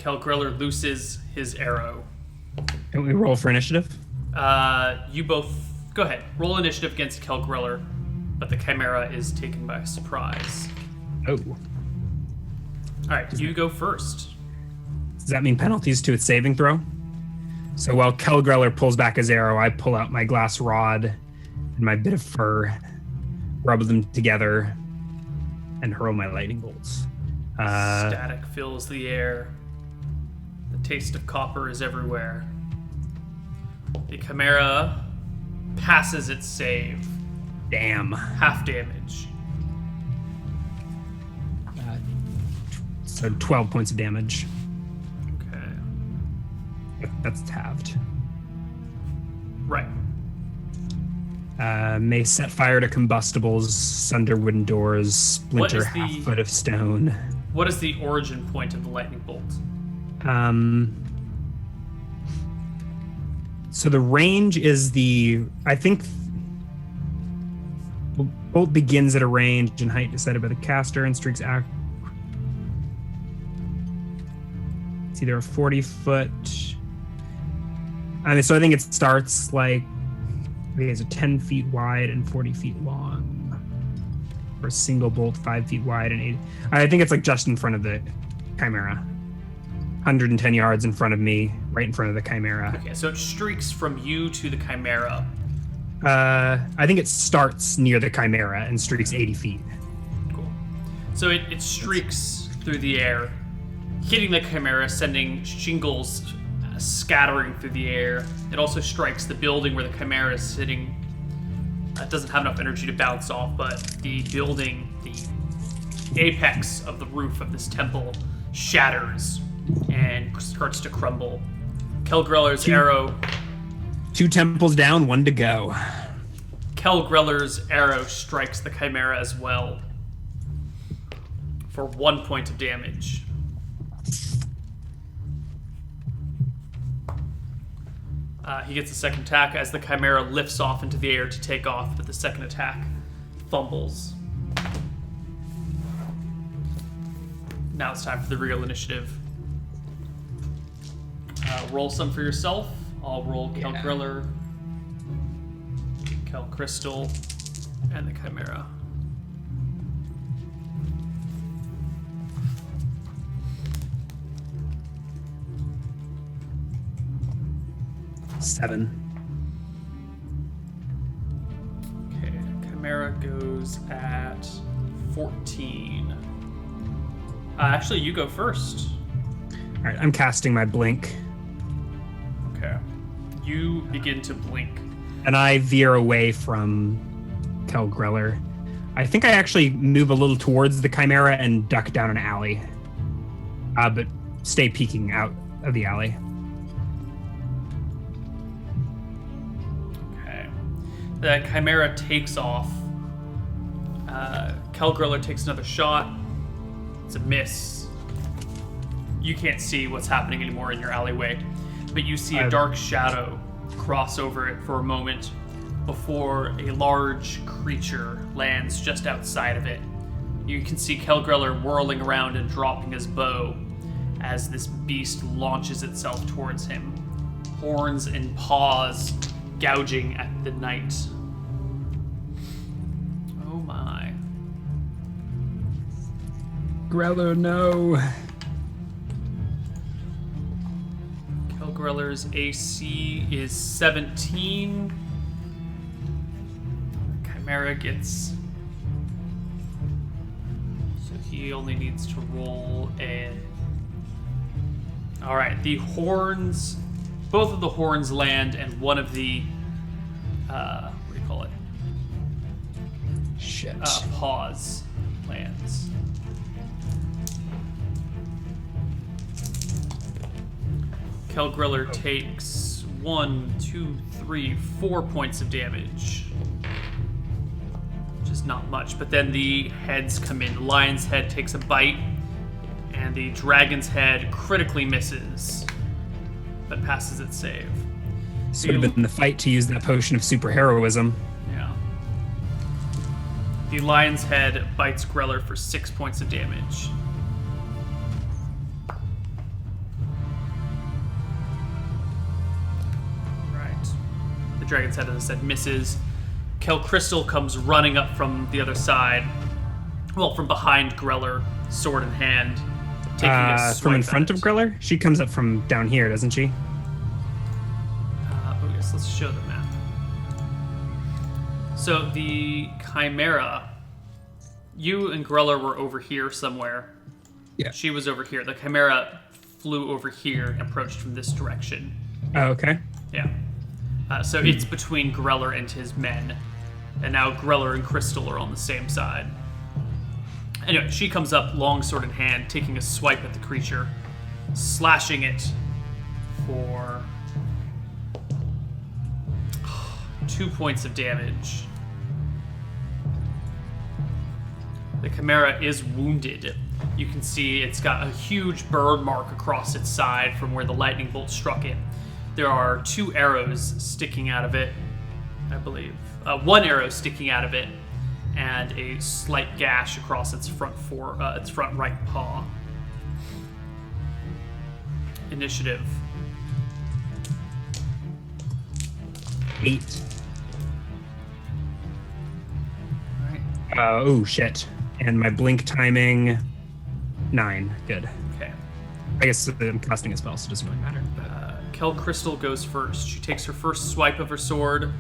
Kelgriller looses his arrow. Can we roll for initiative? You both go ahead. Roll initiative against Kelgriller, but the chimera is taken by surprise. Oh. All right, you go first. Does that mean penalties to its saving throw? So while Kelgriller pulls back his arrow, I pull out my glass rod and my bit of fur, rub them together, and hurl my lightning bolts. Static fills the air. The taste of copper is everywhere. The chimera passes its save. Damn. Half damage. So 12 points of damage. Okay. That's halved. Right. May set fire to combustibles, sunder wooden doors, splinter half foot of stone. What is the origin point of the lightning bolt? So the range is I think the bolt begins at a range and height decided by the caster and streaks act. It's either a 40-foot. So I think it starts like, it's a 10 feet wide and 40 feet long. For a single bolt, 5 feet wide and 8. I think it's like just in front of the chimera. 110 yards in front of me, right in front of the chimera. Okay, so it streaks from you to the chimera. I think it starts near the chimera and streaks 80 feet. Cool. So it streaks through the air, hitting the chimera, sending shingles scattering through the air. It also strikes the building where the chimera is sitting. It doesn't have enough energy to bounce off, but the building, the apex of the roof of this temple shatters and starts to crumble. Kelgriller's arrow... 2 temples down, 1 to go. Kelgriller's arrow strikes the chimera as well for 1 point of damage. He gets a second attack as the chimera lifts off into the air to take off, but the second attack fumbles. Now it's time for the real initiative. Roll some for yourself. I'll roll Kelgriller, Kelcrystal, and the chimera. Seven. Okay, chimera goes at 14. Actually, you go first. All right, I'm casting my blink. Okay. You begin to blink. And I veer away from Kelgriller. I think I actually move a little towards the chimera and duck down an alley. But stay peeking out of the alley. Okay. The chimera takes off. Kelgriller takes another shot. It's a miss. You can't see what's happening anymore in your alleyway, but you see a dark shadow cross over it for a moment before a large creature lands just outside of it. You can see Kelgriller whirling around and dropping his bow as this beast launches itself towards him, horns and paws gouging at the night. Oh my. Greller, no. Kelgriller's AC is 17. Chimera gets... So he only needs to roll a... Alright, the horns... Both of the horns land and one of the... what do you call it? Shit. Paws lands. Kelgriller takes 1, 2, 3, 4 points of damage. Which is not much, but then the heads come in. The lion's head takes a bite, and the dragon's head critically misses, but passes its save. This would have been the fight to use that potion of superheroism. Yeah. The lion's head bites Greller for 6 points of damage. The dragon's head, as I said, misses. Kel Crystal comes running up from the other side. Well, from behind Greller, sword in hand, taking a swipe from in at front it. of Greller? She comes up from down here, doesn't she? Oh yes, let's show the map. So the Chimera, you and Greller were over here somewhere. Yeah. She was over here. The Chimera flew over here and approached from this direction. Oh, okay. Yeah. So it's between Greller and his men. And now Greller and Crystal are on the same side. Anyway, she comes up, long sword in hand, taking a swipe at the creature, slashing it for 2 points of damage. The Chimera is wounded. You can see it's got a huge burn mark across its side from where the lightning bolt struck it. There are 2 arrows sticking out of it, I believe. 1 arrow sticking out of it, and a slight gash across its front right paw. Initiative. 8. All right. Oh, shit. And my blink timing, 9. Good. Okay. I guess I'm casting a spell, so it doesn't really matter. Kel Crystal goes first. She takes her first swipe of her sword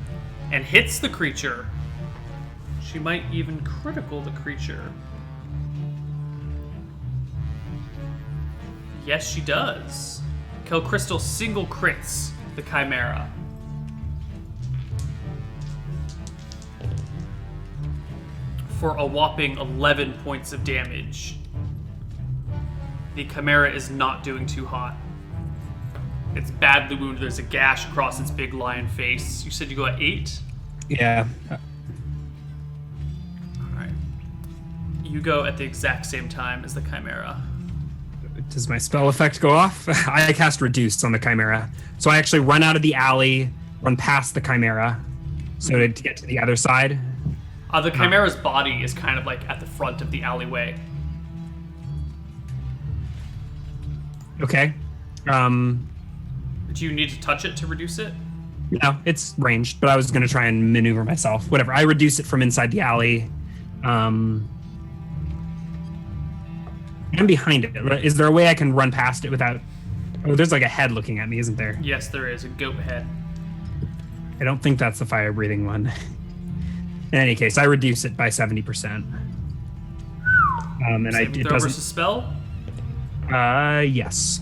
and hits the creature. She might even critical the creature. Yes, she does. Kel Crystal single crits the Chimera. For a whopping 11 points of damage. The Chimera is not doing too hot. It's badly wounded. There's a gash across its big lion face. You said you go at 8? Yeah. Alright. You go at the exact same time as the Chimera. Does my spell effect go off? I cast Reduce on the Chimera. So I actually run out of the alley, run past the Chimera, so to get to the other side. The Chimera's body is kind of like at the front of the alleyway. Okay. Do you need to touch it to reduce it? No, it's ranged, but I was going to try and maneuver myself. Whatever. I reduce it from inside the alley. I'm behind it. Is there a way I can run past it without... Oh, there's like a head looking at me, isn't there? Yes, there is. A goat head. I don't think that's the fire-breathing one. In any case, I reduce it by 70%. And Saving it throw doesn't... versus spell? Yes.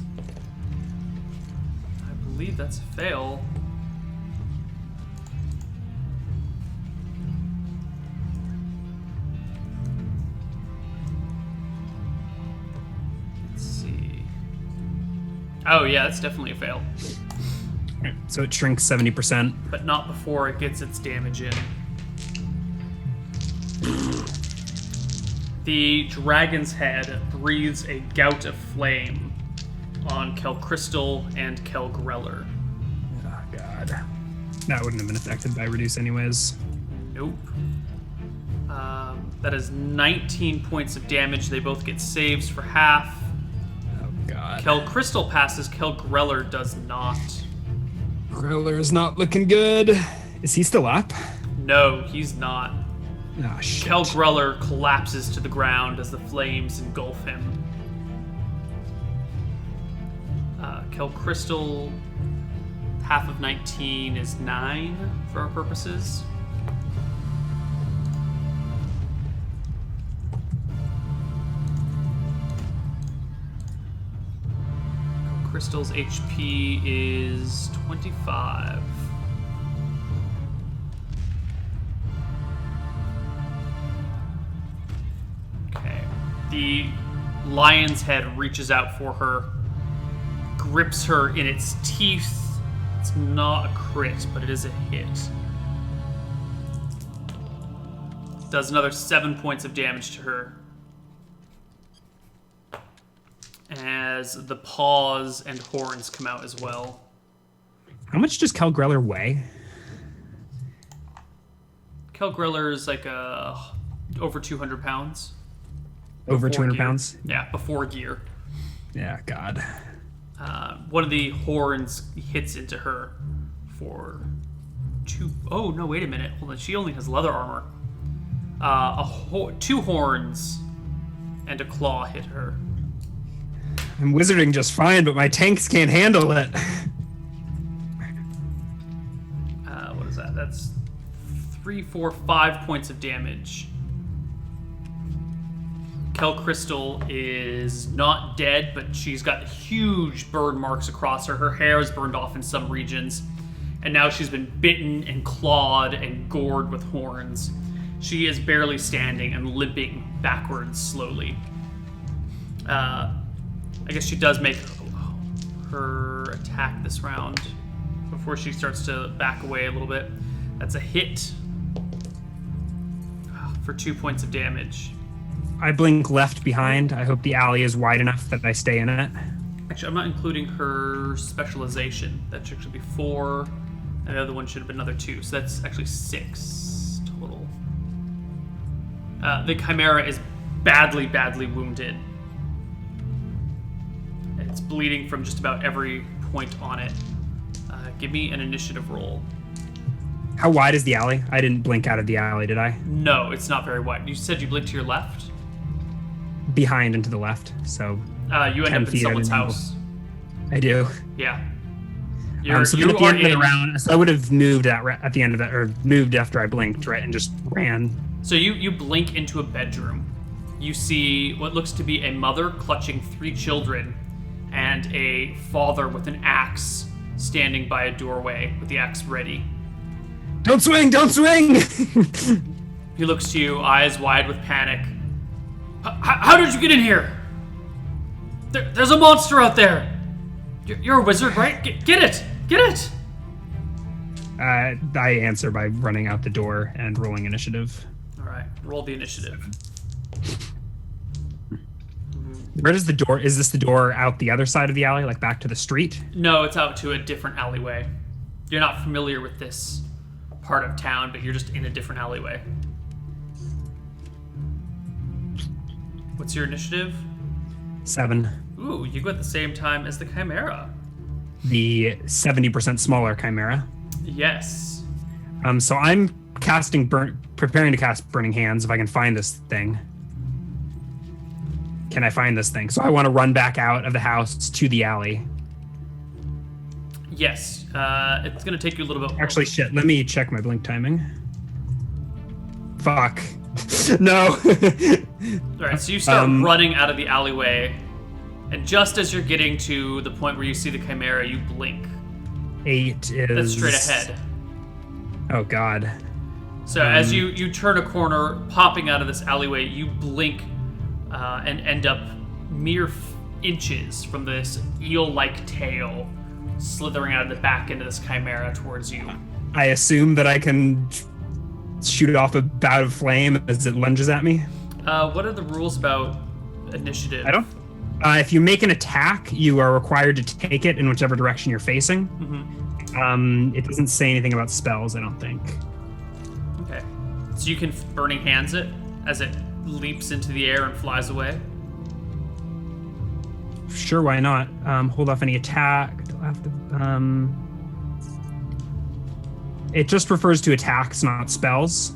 I believe that's a fail. Let's see. Oh yeah, that's definitely a fail. So it shrinks 70%. But not before it gets its damage in. The dragon's head breathes a gout of flame on Kel Crystal and Kel Greller. Oh, God. That wouldn't have been affected by Reduce anyways. Nope. That is 19 points of damage. They both get saves for half. Oh, God. Kel Crystal passes. Kel Greller does not. Griller is not looking good. Is he still up? No, he's not. Oh, shit. Kel Greller collapses to the ground as the flames engulf him. Kel Crystal, half of 19 is 9 for our purposes. Kel Crystal's HP is 25. Okay. The lion's head reaches out for her, grips her in its teeth. It's not a crit, but it is a hit. Does another 7 points of damage to her. As the paws and horns come out as well. How much does Kel Greller weigh? Kel Greller is like over 200 pounds. Over Before 200 gear. pounds? Yeah, before gear. Yeah, God. One of the horns hits into her for two... Oh, no, wait a minute. Hold on. She only has leather armor. Two horns and a claw hit her. I'm wizarding just fine, but my tanks can't handle it. What is that? That's 3, 4, 5 points of damage. Kel Crystal is not dead, but she's got huge burn marks across her. Her hair is burned off in some regions, and now she's been bitten and clawed and gored with horns. She is barely standing and limping backwards slowly. I guess she does make her attack this round before she starts to back away a little bit. That's a hit for 2 points of damage. I blink left behind. I hope the alley is wide enough that I stay in it. Actually, I'm not including her specialization. That should actually be 4, and the other one should have been another 2. So that's actually 6 total. The Chimera is badly, badly wounded. It's bleeding from just about every point on it. Give me an initiative roll. How wide is the alley? I didn't blink out of the alley, did I? No, it's not very wide. You said you blinked to your left? Behind and to the left, so you end up in someone's house. I do. Yeah. So at the end of the round, so I would have moved at the end of that, or moved after I blinked, right, and just ran. So you blink into a bedroom. You see what looks to be a mother clutching 3 children and a father with an axe standing by a doorway with the axe ready. Don't swing! Don't swing! He looks to you, eyes wide with panic. How did you get in here? There's a monster out there. You're a wizard, right? Get it! Get it! I answer by running out the door and rolling initiative. All right, roll the initiative. Where does the door? Is this the door out the other side of the alley, like back to the street? No, it's out to a different alleyway. You're not familiar with this part of town, but you're just in a different alleyway. What's your initiative? 7. Ooh, you go at the same time as the Chimera. The 70% smaller Chimera. Yes. So I'm preparing to cast Burning Hands if I can find this thing. Can I find this thing? So I want to run back out of the house to the alley. Yes. It's going to take you a little bit. Actually, shit. Let me check my blink timing. Fuck. No. All right, so you start running out of the alleyway, and just as you're getting to the point where you see the Chimera, you blink. 8 is... That's straight ahead. Oh, God. So as you turn a corner, popping out of this alleyway, you blink and end up mere inches from this eel-like tail slithering out of the back end of this Chimera towards you. I assume that I can shoot off a bout of flame as it lunges at me. What are the rules about initiative? I don't... if you make an attack, you are required to take it in whichever direction you're facing. Mm-hmm. It doesn't say anything about spells, I don't think. Okay. So you can Burning Hands it as it leaps into the air and flies away? Sure, why not? Hold off any attack. It just refers to attacks, not spells.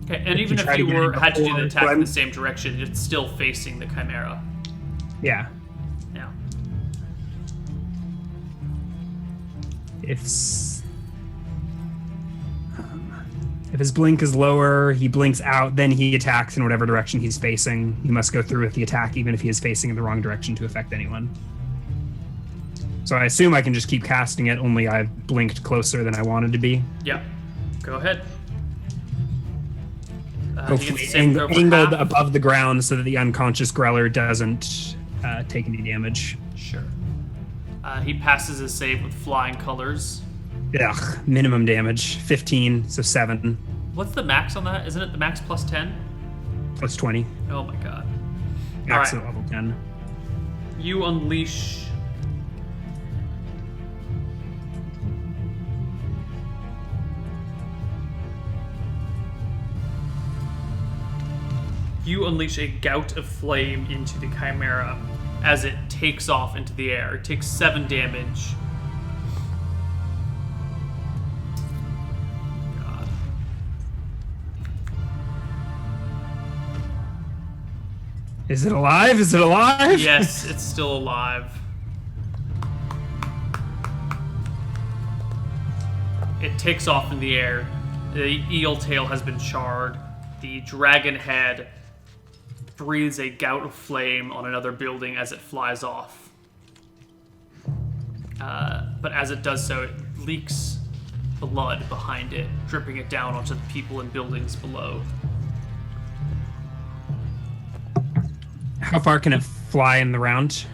Okay, and even if you had to do the attack in the same direction, it's still facing the Chimera. Yeah. Yeah. If his blink is lower, he blinks out, then he attacks in whatever direction he's facing. He must go through with the attack, even if he is facing in the wrong direction to affect anyone. So I assume I can just keep casting it, only I've blinked closer than I wanted to be. Yep. Go ahead. Hopefully angled above the ground so that the unconscious Greller doesn't take any damage. Sure. He passes his save with flying colors. Ugh, minimum damage, 15, so 7. What's the max on that? Isn't it the max plus 10? Plus 20. Oh my god. Max All at level 10. You unleash... You unleash a gout of flame into the Chimera as it takes off into the air. It takes 7 damage. Is it alive? Is it alive? Yes, it's still alive. It takes off in the air. The eel tail has been charred. The dragon head breathes a gout of flame on another building as it flies off. But as it does so, it leaks blood behind it, dripping it down onto the people and buildings below. How far can it fly in the round?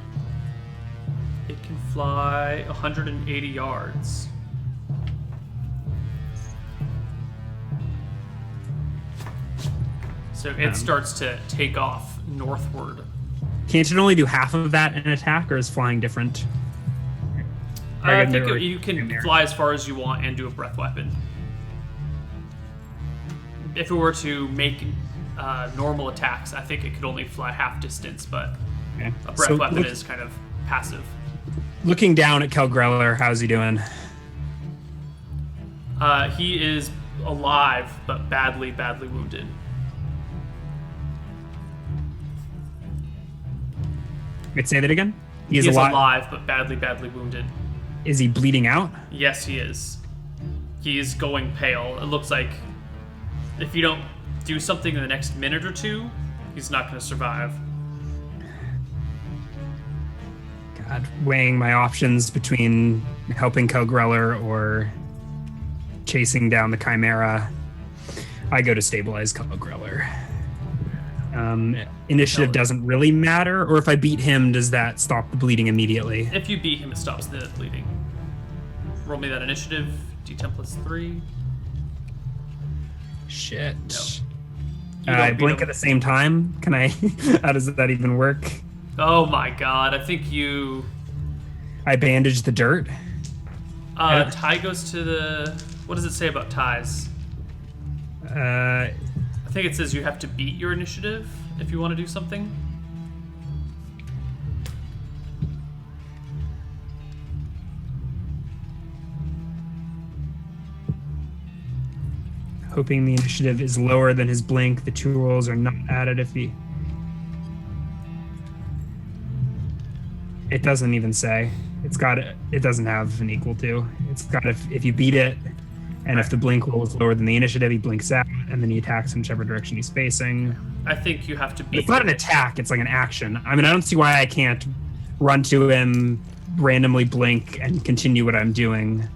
It can fly 180 yards. So it starts to take off northward. Can't it only do half of that in attack, or is flying different? I think you can fly as far as you want and do a breath weapon. If it were to make normal attacks, I think it could only fly half distance, but a breath weapon is kind of passive. Looking down at Kel Greller, how's he doing? He is alive, but badly wounded. Wait, say that again? He is alive, but badly wounded. Is he bleeding out? Yes, he is. He is going pale. It looks like if you don't do something in the next minute or two, he's not going to survive. God, weighing my options between helping Kel Greller or chasing down the chimera, I go to stabilize Kel Greller. Initiative doesn't really matter, or if I beat him, does that stop the bleeding immediately? If you beat him, it stops the bleeding. Roll me that initiative. D10 plus 3. Shit. No. I blink at the same time? Can I? How does that even work? Oh my god, I think you... I bandage the dirt? Tie goes to the... What does it say about ties? I think it says you have to beat your initiative if you want to do something. Hoping the initiative is lower than his blink. The 2 rolls are not added if he... It doesn't even say. It's got... It doesn't have an equal to. It's got if you beat it, and if the blink roll is lower than the initiative, he blinks out, and then he attacks in whichever direction he's facing. I think you have to beat... It's not an attack, it's like an action. I mean, I don't see why I can't run to him, randomly blink, and continue what I'm doing.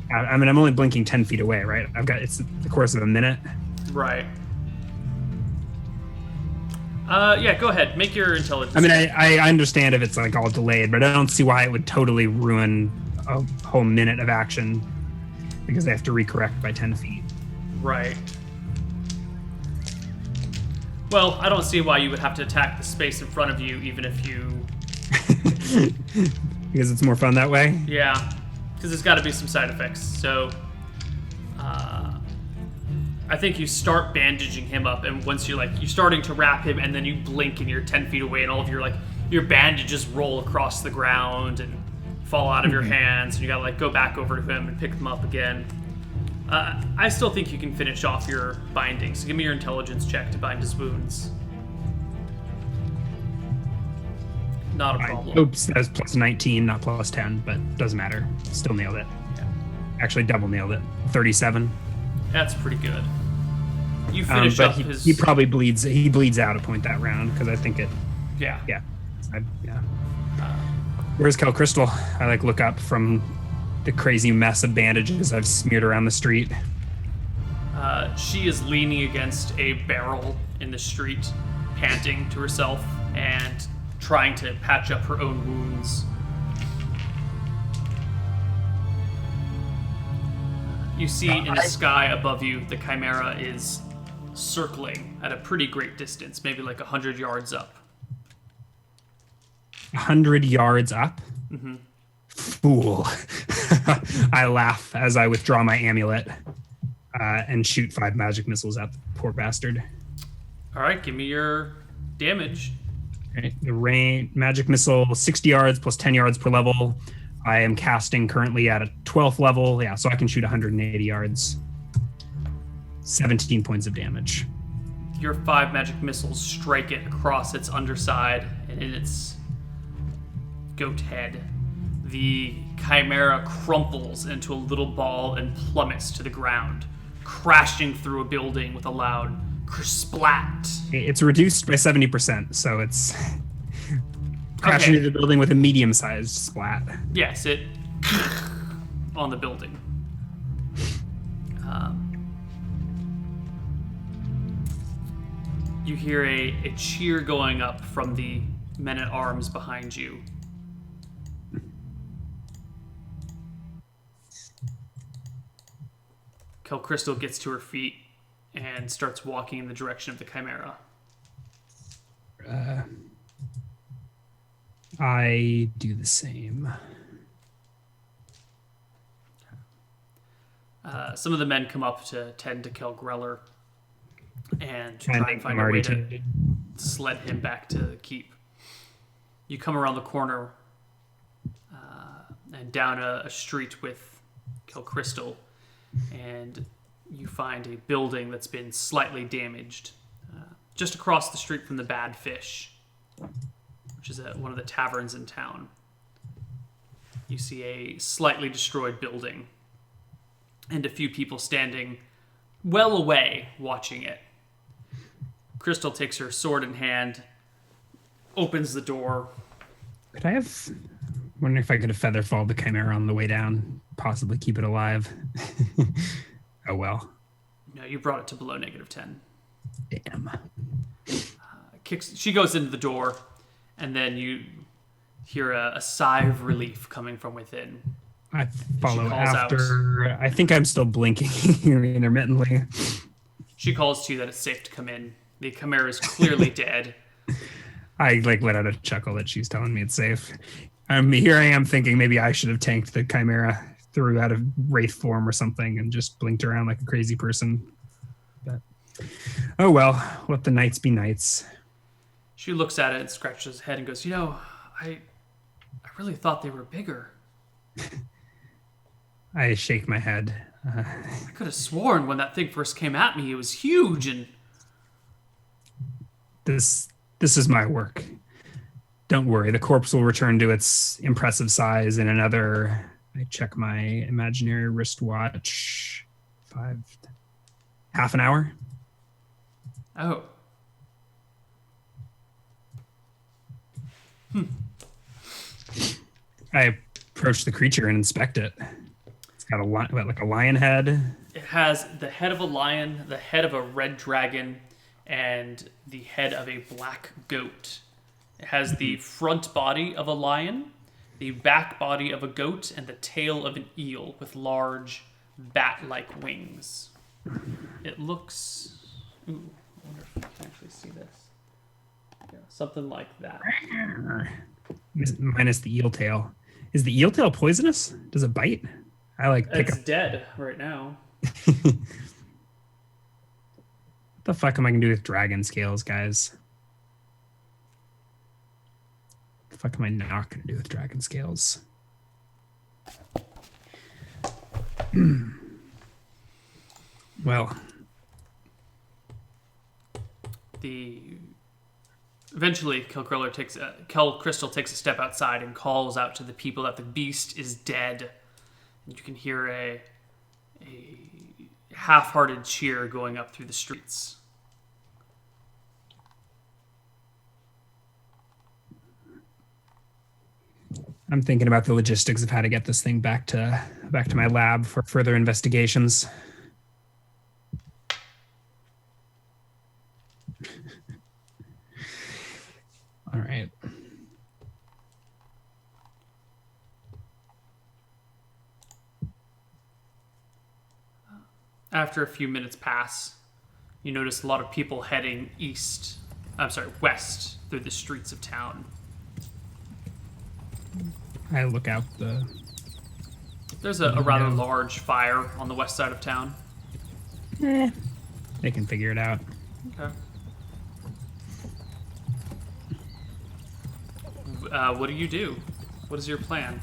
I mean, I'm only blinking 10 feet away, right? It's the course of a minute. Right. Yeah, go ahead. Make your intelligence. I mean, I understand if it's like all delayed, but I don't see why it would totally ruin a whole minute of action because they have to recorrect by 10 feet. Right. Well, I don't see why you would have to attack the space in front of you, even if you... Because it's more fun that way? Yeah. Because there's got to be some side effects. So, I think you start bandaging him up, and once you're starting to wrap him, and then you blink and you're 10 feet away, and all of your bandages roll across the ground and fall out of your hands, and you gotta go back over to him and pick them up again. I still think you can finish off your binding, so give me your intelligence check to bind his wounds. Not a problem. Oops, that was plus 19, not plus 10, but doesn't matter. Still nailed it. Yeah. Actually, double nailed it. 37. That's pretty good. You finish up his... He probably bleeds. He bleeds out a point that round because I think it. Yeah. Yeah. Yeah. Where's Kel Crystal? I look up from the crazy mess of bandages I've smeared around the street. She is leaning against a barrel in the street, panting to herself and trying to patch up her own wounds. You see in the sky above you, the chimera is circling at a pretty great distance, maybe 100 yards up. 100 yards up? Mm-hmm. Fool. I laugh as I withdraw my amulet and shoot 5 magic missiles at the poor bastard. All right, give me your damage. Okay, the range magic missile, 60 yards plus 10 yards per level. I am casting currently at a 12th level. Yeah, so I can shoot 180 yards. 17 points of damage. Your 5 magic missiles strike it across its underside and in its goat head. The chimera crumples into a little ball and plummets to the ground, crashing through a building with a loud splat. It's reduced by 70%, so it's crashing into the building with a medium-sized splat. Yes, it on the building. You hear a cheer going up from the men-at-arms behind you. Crystal gets to her feet and starts walking in the direction of the chimera. I do the same. Some of the men come up to tend to kill Greller and try and find a way to sled him back to the keep. You come around the corner and down a street with Crystal, and you find a building that's been slightly damaged just across the street from the Bad Fish, which is one of the taverns in town. You see a slightly destroyed building and a few people standing well away watching it. Crystal takes her sword in hand, opens the door. Wondering if I could have featherfalled the chimera on the way down, possibly keep it alive. Oh well. No, you brought it to below -10. Damn. She goes into the door, and then you hear a sigh of relief coming from within. I follow after. Out. I think I'm still blinking intermittently. She calls to you that it's safe to come in. The chimera is clearly dead. I let out a chuckle that she's telling me it's safe. Here I am thinking maybe I should have tanked the chimera, threw out of wraith form or something, and just blinked around like a crazy person. But oh well, let the nights be nights. She looks at it and scratches her head and goes, I really thought they were bigger. I shake my head. I could have sworn when that thing first came at me, it was huge, and this is my work. Don't worry, the corpse will return to its impressive size in another. I check my imaginary wristwatch. Half an hour. Oh. I approach the creature and inspect it. It's got like a lion head. It has the head of a lion, the head of a red dragon, and the head of a black goat. It has the front body of a lion, the back body of a goat, and the tail of an eel with large bat-like wings. It looks... Ooh, I wonder if you can actually see this. Yeah, something like that. Minus the eel tail. Is the eel tail poisonous? Does it bite? It's dead right now. What the fuck am I gonna do with dragon scales, guys? What the fuck am I not gonna do with dragon scales? Well, eventually Crystal takes a step outside and calls out to the people that the beast is dead. And you can hear a half-hearted cheer going up through the streets. I'm thinking about the logistics of how to get this thing back to my lab for further investigations. All right. After a few minutes pass, you notice a lot of people heading west through the streets of town. I look out There's a rather large fire on the west side of town. They can figure it out. Okay. What do you do? What is your plan?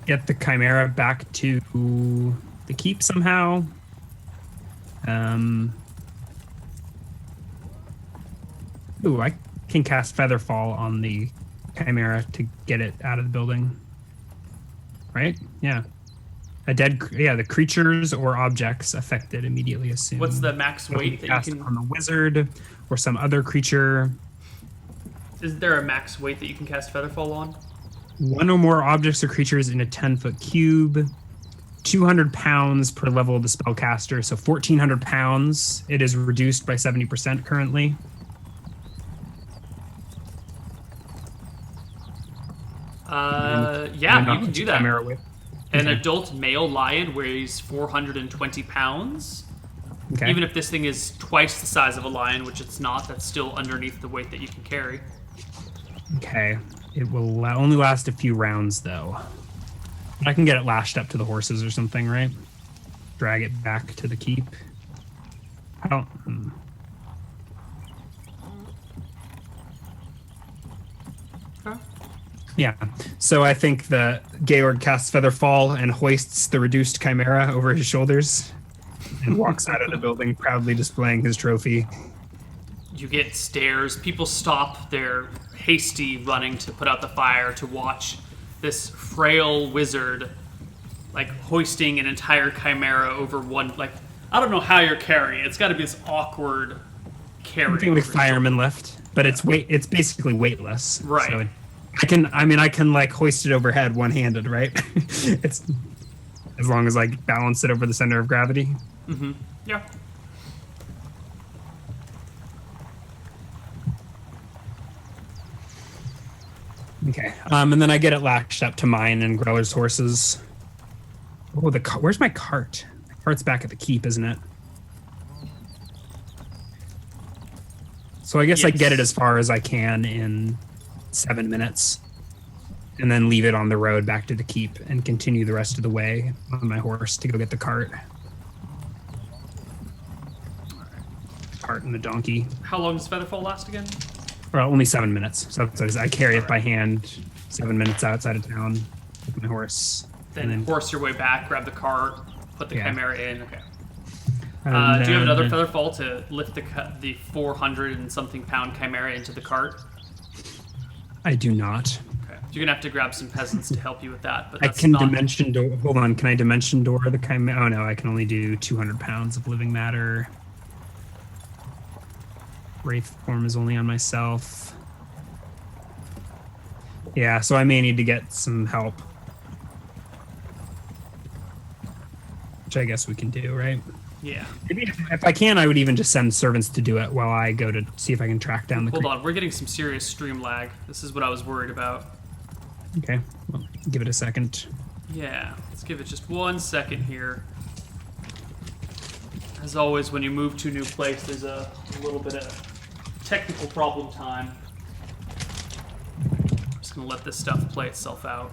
Get the chimera back to the keep somehow. Ooh, I can cast Featherfall on the chimera to get it out of the building. Right? Yeah. The creatures or objects affected immediately assume. What's the max weight that you cast can on the wizard or some other creature? Is there a max weight that you can cast Featherfall on? One or more objects or creatures in a 10-foot cube. 200 pounds per level of the spellcaster, so 1,400 pounds. It is reduced by 70% currently. Yeah, you can do that. An Okay. adult male lion weighs 420 pounds. Okay. Even if this thing is twice the size of a lion, which it's not, that's still underneath the weight that you can carry. Okay. It will only last a few rounds, though. I can get it lashed up to the horses or something, right? Drag it back to the keep. I don't... Okay. Yeah. So I think the Georg casts Featherfall and hoists the reduced chimera over his shoulders and walks out of the building, proudly displaying his trophy. You get stares. People stop their hasty running to put out the fire to watch this frail wizard, like, hoisting an entire chimera over one. Like, I don't know how you're carrying it. It's got to be this awkward carrying. Something like fireman lift, but it's basically weightless. Right. So I can like hoist it overhead one-handed, right? It's as long as I balance it over the center of gravity. Mm-hmm. Yeah. Okay. And then I get it lashed up to mine and Growler's horses. Oh, where's my cart? My cart's back at the keep, isn't it? So I guess I get it as far as I can in 7 minutes, and then leave it on the road back to the keep and continue the rest of the way on my horse to go get the cart. Cart and the donkey. How long does Featherfall last again? Well, only 7 minutes. So I carry it by hand 7 minutes outside of town with my horse. Then horse your way back, grab the cart, put the chimera in. Okay. Do you have another Featherfall to lift the 400 and something pound chimera into the cart? I do not. Okay. You're gonna have to grab some peasants to help you with that. But I that's can not... dimension door. Hold on. Can I dimension door the chimera? Oh no, I can only do 200 pounds of living matter. Wraith form is only on myself. Yeah, so I may need to get some help. Which I guess we can do, right? Yeah. Maybe if I can, I would even just send servants to do it while I go to see if I can track down the Hold on, we're getting some serious stream lag. This is what I was worried about. Okay, well, give it a second. Yeah, let's give it just 1 second here. As always, when you move to a new place, there's a little bit of technical problem time. I'm just gonna let this stuff play itself out.